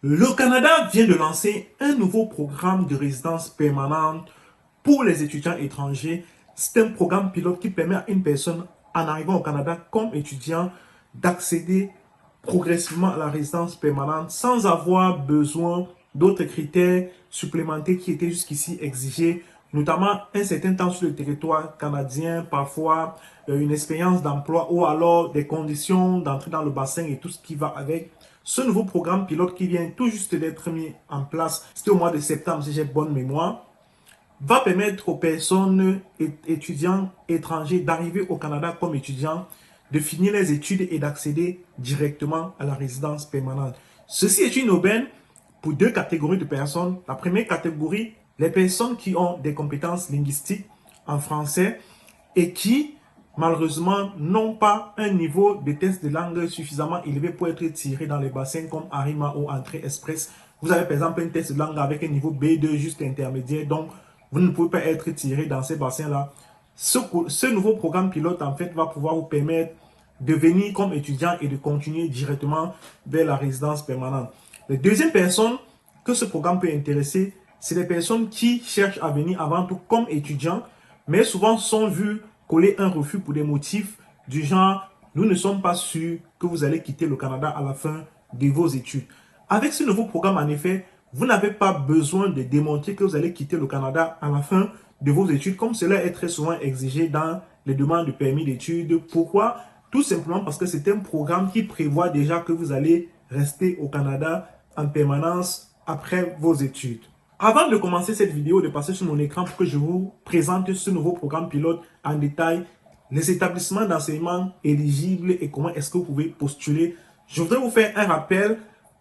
Le Canada vient de lancer un nouveau programme de résidence permanente pour les étudiants étrangers. C'est un programme pilote qui permet à une personne en arrivant au Canada comme étudiant d'accéder progressivement à la résidence permanente sans avoir besoin d'autres critères supplémentaires qui étaient jusqu'ici exigés, notamment un certain temps sur le territoire canadien, parfois une expérience d'emploi ou alors des conditions d'entrée dans le bassin et tout ce qui va avec. Ce nouveau programme pilote qui vient tout juste d'être mis en place, c'était au mois de septembre si j'ai bonne mémoire, va permettre aux personnes étudiants étrangers d'arriver au Canada comme étudiants, de finir les études et d'accéder directement à la résidence permanente. Ceci est une aubaine pour deux catégories de personnes. La première catégorie, les personnes qui ont des compétences linguistiques en français et qui, malheureusement, n'ont pas un niveau de test de langue suffisamment élevé pour être tirés dans les bassins comme Arima ou Entrée Express. Vous avez par exemple un test de langue avec un niveau B2 juste intermédiaire, donc vous ne pouvez pas être tiré dans ces bassins-là. Ce nouveau programme pilote, en fait, va pouvoir vous permettre de venir comme étudiant et de continuer directement vers la résidence permanente. Les deuxième personnes que ce programme peut intéresser, c'est les personnes qui cherchent à venir avant tout comme étudiants, mais souvent sont vues coller un refus pour des motifs du genre « Nous ne sommes pas sûrs que vous allez quitter le Canada à la fin de vos études ». Avec ce nouveau programme, en effet, vous n'avez pas besoin de démontrer que vous allez quitter le Canada à la fin de vos études, comme cela est très souvent exigé dans les demandes de permis d'études. Pourquoi? Tout simplement parce que c'est un programme qui prévoit déjà que vous allez rester au Canada en permanence après vos études. Avant de commencer cette vidéo, de passer sur mon écran pour que je vous présente ce nouveau programme pilote en détail, les établissements d'enseignement éligibles et comment est-ce que vous pouvez postuler, je voudrais vous faire un rappel.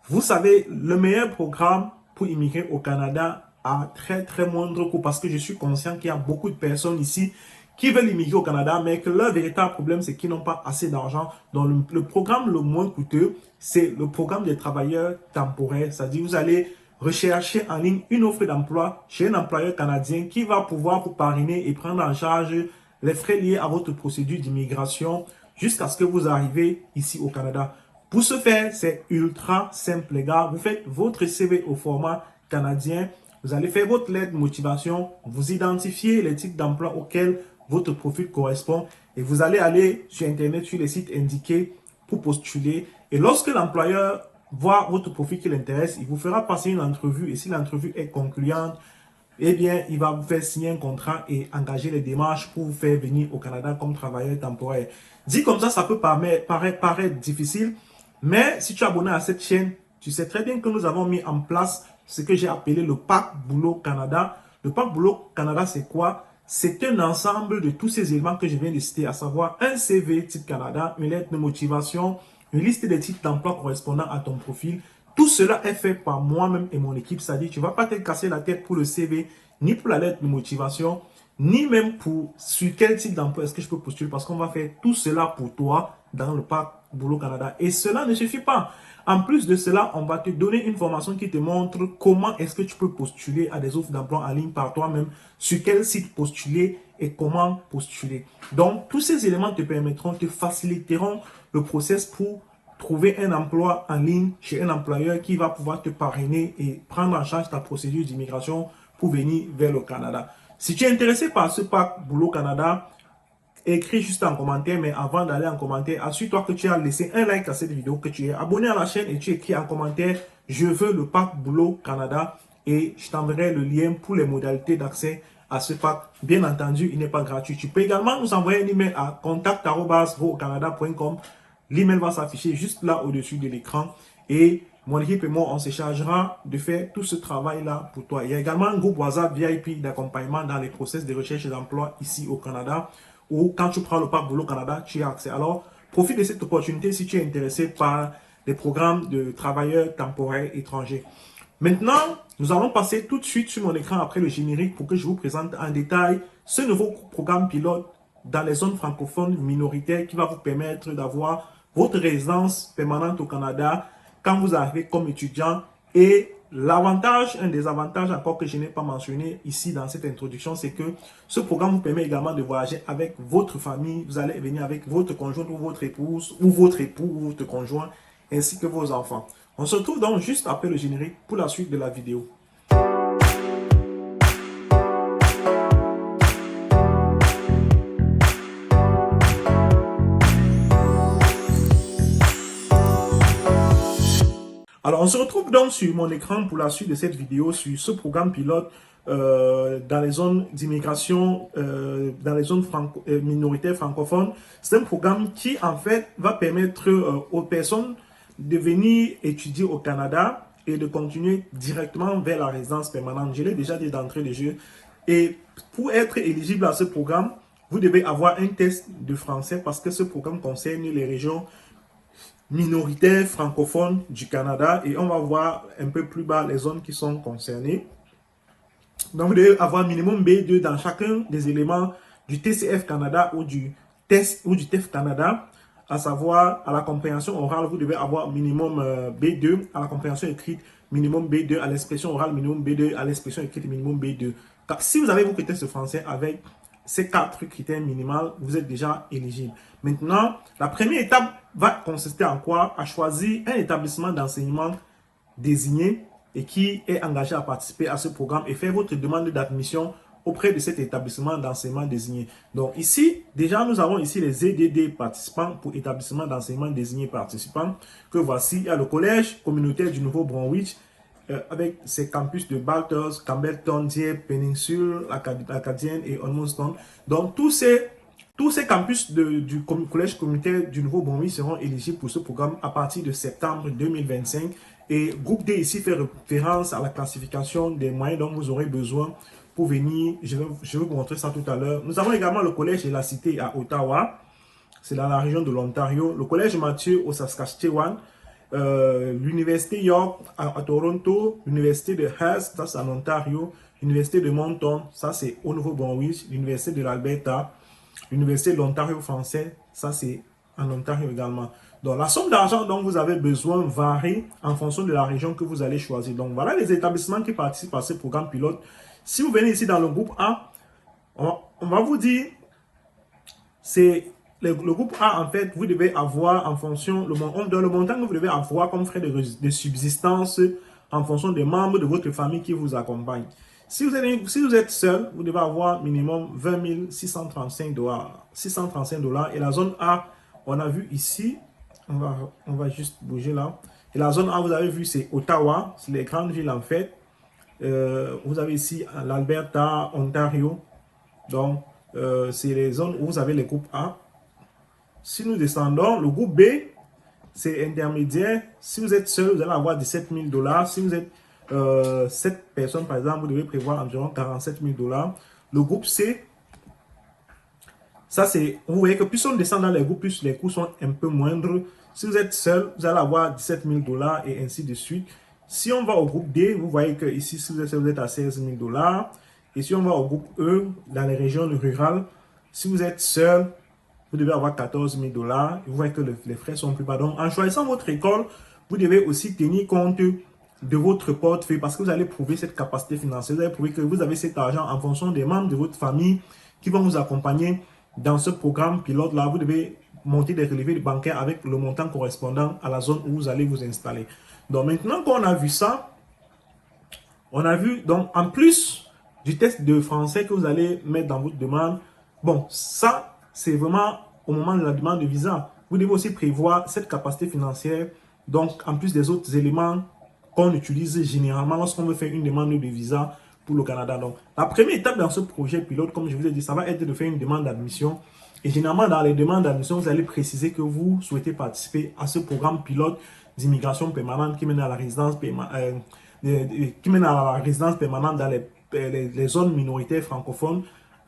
Vous savez, le meilleur programme pour immigrer au Canada à très moindre coût, parce que je suis conscient qu'il y a beaucoup de personnes ici qui veulent immigrer au Canada, mais que leur véritable problème, c'est qu'ils n'ont pas assez d'argent. Donc, le programme le moins coûteux, c'est le programme des travailleurs temporaires. C'est-à-dire, vous allez rechercher en ligne une offre d'emploi chez un employeur canadien qui va pouvoir vous parrainer et prendre en charge les frais liés à votre procédure d'immigration jusqu'à ce que vous arrivez ici au Canada. Pour ce faire, c'est ultra simple, les gars. Vous faites votre CV au format canadien. Vous allez faire votre lettre de motivation. Vous identifiez les types d'emplois auxquels votre profil correspond. Et vous allez aller sur Internet, sur les sites indiqués pour postuler. Et lorsque l'employeur voit votre profil qui l'intéresse, il vous fera passer une entrevue. Et si l'entrevue est concluante, eh bien, il va vous faire signer un contrat et engager les démarches pour vous faire venir au Canada comme travailleur temporaire. Dit comme ça peut paraître difficile, mais si tu es abonné à cette chaîne, tu sais très bien que nous avons mis en place ce que j'ai appelé le Pack Boulot Canada. Le Pack Boulot Canada, c'est quoi? C'est un ensemble de tous ces éléments que je viens de citer, à savoir un CV type Canada, une lettre de motivation, une liste des types d'emplois correspondant à ton profil. Tout cela est fait par moi-même et mon équipe, c'est-à-dire tu ne vas pas te casser la tête pour le CV, ni pour la lettre de motivation, ni même pour sur quel type d'emploi est-ce que je peux postuler, parce qu'on va faire tout cela pour toi dans le Pack Boulot Canada. Et cela ne suffit pas. En plus de cela, on va te donner une formation qui te montre comment est-ce que tu peux postuler à des offres d'emploi en ligne par toi-même, sur quel site postuler et comment postuler. Donc, tous ces éléments te permettront, te faciliteront le process pour trouver un emploi en ligne chez un employeur qui va pouvoir te parrainer et prendre en charge ta procédure d'immigration pour venir vers le Canada. Si tu es intéressé par ce Pack Boulot Canada, écris juste en commentaire, mais avant d'aller en commentaire, assure-toi que tu as laissé un like à cette vidéo, que tu es abonné à la chaîne et tu écris en commentaire « Je veux le Pack Boulot Canada » et je t'enverrai le lien pour les modalités d'accès à ce pack. Bien entendu, il n'est pas gratuit. Tu peux également nous envoyer un email à contact@vocanada.com. L'email va s'afficher juste là au-dessus de l'écran et mon équipe et moi, on se chargera de faire tout ce travail-là pour toi. Il y a également un groupe WhatsApp VIP d'accompagnement dans les process de recherche d'emploi ici au Canada, où quand tu prends le Pack Boulot Canada, tu as accès. Alors, profite de cette opportunité si tu es intéressé par les programmes de travailleurs temporaires étrangers. Maintenant, nous allons passer tout de suite sur mon écran après le générique pour que je vous présente en détail ce nouveau programme pilote dans les zones francophones minoritaires qui va vous permettre d'avoir votre résidence permanente au Canada quand vous arrivez comme étudiant. Et l'avantage, un des avantages encore que je n'ai pas mentionné ici dans cette introduction, c'est que ce programme vous permet également de voyager avec votre famille. Vous allez venir avec votre conjointe ou votre épouse ou votre époux ou votre conjoint ainsi que vos enfants. On se retrouve donc juste après le générique pour la suite de la vidéo. Alors, on se retrouve donc sur mon écran pour la suite de cette vidéo sur ce programme pilote dans les zones d'immigration, dans les zones minoritaires francophones. C'est un programme qui, en fait, va permettre aux personnes de venir étudier au Canada et de continuer directement vers la résidence permanente. Je l'ai déjà dit d'entrée de jeu. Et pour être éligible à ce programme, vous devez avoir un test de français parce que ce programme concerne les régions minoritaires francophones du Canada et on va voir un peu plus bas les zones qui sont concernées. Donc, vous devez avoir minimum B2 dans chacun des éléments du TCF Canada ou du test ou du TEF Canada, à savoir à la compréhension orale, vous devez avoir minimum B2, à la compréhension écrite, minimum B2, à l'expression orale, minimum B2, à l'expression écrite, minimum B2. Car si vous avez vos critères de français avec ces 4 critères minimaux, vous êtes déjà éligible. Maintenant, la première étape va consister en quoi? À choisir un établissement d'enseignement désigné et qui est engagé à participer à ce programme et faire votre demande d'admission auprès de cet établissement d'enseignement désigné. Donc ici, déjà, nous avons ici les EDD participants pour établissement d'enseignement désigné participants que voici. Il y a le collège communautaire du Nouveau-Brunswick avec ses campus de Balthus, Campbellton, Dieppe, Péninsule, Acadienne et Ormonston. Donc tous ces campus du collège communautaire du Nouveau-Brunswick seront éligibles pour ce programme à partir de septembre 2025. Et groupe D ici fait référence à la classification des moyens dont vous aurez besoin pour venir. Je vais vous montrer ça tout à l'heure. Nous avons également le collège de la Cité à Ottawa. C'est dans la région de l'Ontario. Le collège Mathieu au Saskatchewan. L'université York à Toronto. L'université de Hearst, ça c'est en Ontario. L'université de Moncton, ça c'est au Nouveau-Brunswick. L'université de l'Alberta. L'université de l'Ontario français, ça c'est en Ontario également. Donc la somme d'argent dont vous avez besoin varie en fonction de la région que vous allez choisir. Donc voilà les établissements qui participent à ce programme pilote. Si vous venez ici dans le groupe A, on va vous dire, c'est le groupe A en fait, vous devez avoir en fonction, le montant que vous devez avoir comme frais de subsistance en fonction des membres de votre famille qui vous accompagnent. Si vous êtes seul, vous devez avoir minimum 20 635 $. Et la zone A, on a vu ici, on va juste bouger là. Et la zone A, vous avez vu, c'est Ottawa, c'est les grandes villes en fait. Vous avez ici l'Alberta, Ontario. Donc, c'est les zones où vous avez les groupes A. Si nous descendons, le groupe B, c'est intermédiaire. Si vous êtes seul, vous allez avoir 17 000 $. Si vous êtes 7 personnes, par exemple, vous devez prévoir environ 47 000 $. Le groupe C, ça c'est, vous voyez que plus on descend dans les groupes, plus les coûts sont un peu moindres. Si vous êtes seul, vous allez avoir 17 000 $ et ainsi de suite. Si on va au groupe D, vous voyez que ici, si vous êtes seul, vous êtes à 16 000 $. Et si on va au groupe E, dans les régions rurales, si vous êtes seul, vous devez avoir 14 000 $. Vous voyez que les frais sont plus bas. Donc, en choisissant votre école, vous devez aussi tenir compte de votre portefeuille parce que vous allez prouver cette capacité financière. Vous allez prouver que vous avez cet argent en fonction des membres de votre famille qui vont vous accompagner dans ce programme pilote-là. Vous devez monter des relevés bancaires avec le montant correspondant à la zone où vous allez vous installer. Donc, maintenant qu'on a vu ça, on a vu, donc, en plus du test de français que vous allez mettre dans votre demande, bon, ça, c'est vraiment au moment de la demande de visa. Vous devez aussi prévoir cette capacité financière, donc en plus des autres éléments qu'on utilise généralement lorsqu'on veut faire une demande de visa pour le Canada. Donc, la première étape dans ce projet pilote, comme je vous ai dit, ça va être de faire une demande d'admission. Et généralement, dans les demandes d'admission, vous allez préciser que vous souhaitez participer à ce programme pilote d'immigration permanente qui mène à la résidence permanente dans les zones minoritaires francophones.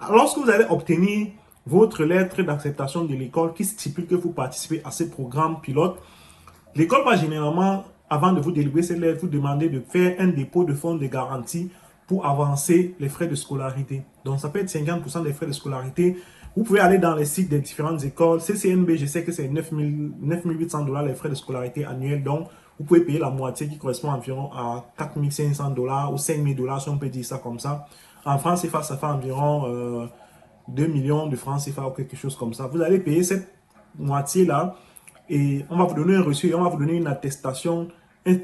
Lorsque vous allez obtenir votre lettre d'acceptation de l'école qui stipule que vous participez à ce programme pilote, l'école va généralement, avant de vous délivrer cette lettre, vous demander de faire un dépôt de fonds de garantie pour avancer les frais de scolarité. Donc, ça peut être 50% des frais de scolarité. Vous pouvez aller dans les sites des différentes écoles. CCNB, je sais que c'est 9 800 $ les frais de scolarité annuels. Donc, vous pouvez payer la moitié qui correspond environ à 4 500 $ ou 5 000 $ si on peut dire ça comme ça. En France, ça fait environ 2 millions de francs CFA ou quelque chose comme ça. Vous allez payer cette moitié-là et on va vous donner un reçu et on va vous donner une attestation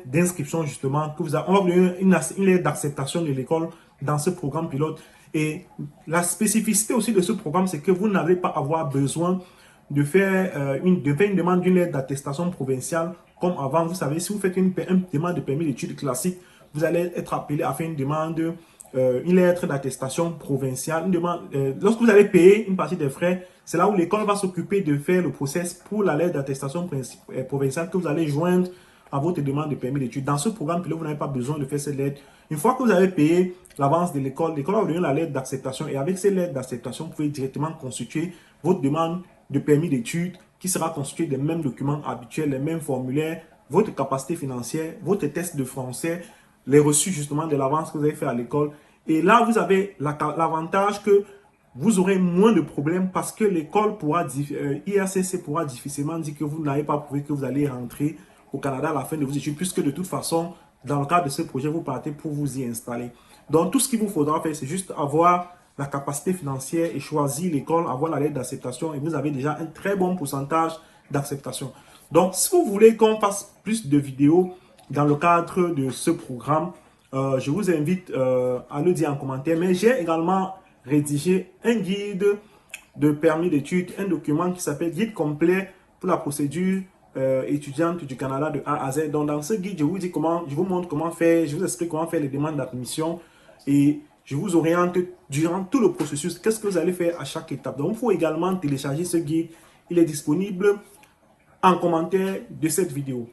d'inscription justement, que on va vous donner une lettre d'acceptation de l'école dans ce programme pilote. Et la spécificité aussi de ce programme, c'est que vous n'allez pas avoir besoin de faire une demande d'une lettre d'attestation provinciale comme avant. Vous savez, si vous faites une demande de permis d'études classique, vous allez être appelé à faire une demande, une lettre d'attestation provinciale. Lorsque vous allez payer une partie des frais, c'est là où l'école va s'occuper de faire le process pour la lettre d'attestation provinciale que vous allez joindre à votre demande de permis d'études. Dans ce programme, vous n'avez pas besoin de faire cette lettre. Une fois que vous avez payé l'avance de l'école, l'école va vous donner la lettre d'acceptation et avec cette lettre d'acceptation, vous pouvez directement constituer votre demande de permis d'études qui sera constituée des mêmes documents habituels, les mêmes formulaires, votre capacité financière, votre test de français, les reçus justement de l'avance que vous avez fait à l'école. Et là, vous avez l'avantage que vous aurez moins de problèmes parce que l'école pourra, IRCC pourra difficilement dire que vous n'avez pas prouvé que vous allez rentrer au Canada à la fin de vos études, puisque de toute façon, dans le cadre de ce projet, vous partez pour vous y installer. Donc, tout ce qu'il vous faudra faire, c'est juste avoir la capacité financière et choisir l'école, avoir la lettre d'acceptation et vous avez déjà un très bon pourcentage d'acceptation. Donc, si vous voulez qu'on fasse plus de vidéos dans le cadre de ce programme, je vous invite à le dire en commentaire. Mais j'ai également rédigé un guide de permis d'études, un document qui s'appelle Guide complet pour la procédure étudiante du Canada de A à Z. Donc, dans ce guide, je vous montre comment faire, je vous explique comment faire les demandes d'admission et je vous oriente durant tout le processus. Qu'est-ce que vous allez faire à chaque étape? Donc, il faut également télécharger ce guide. Il est disponible en commentaire de cette vidéo.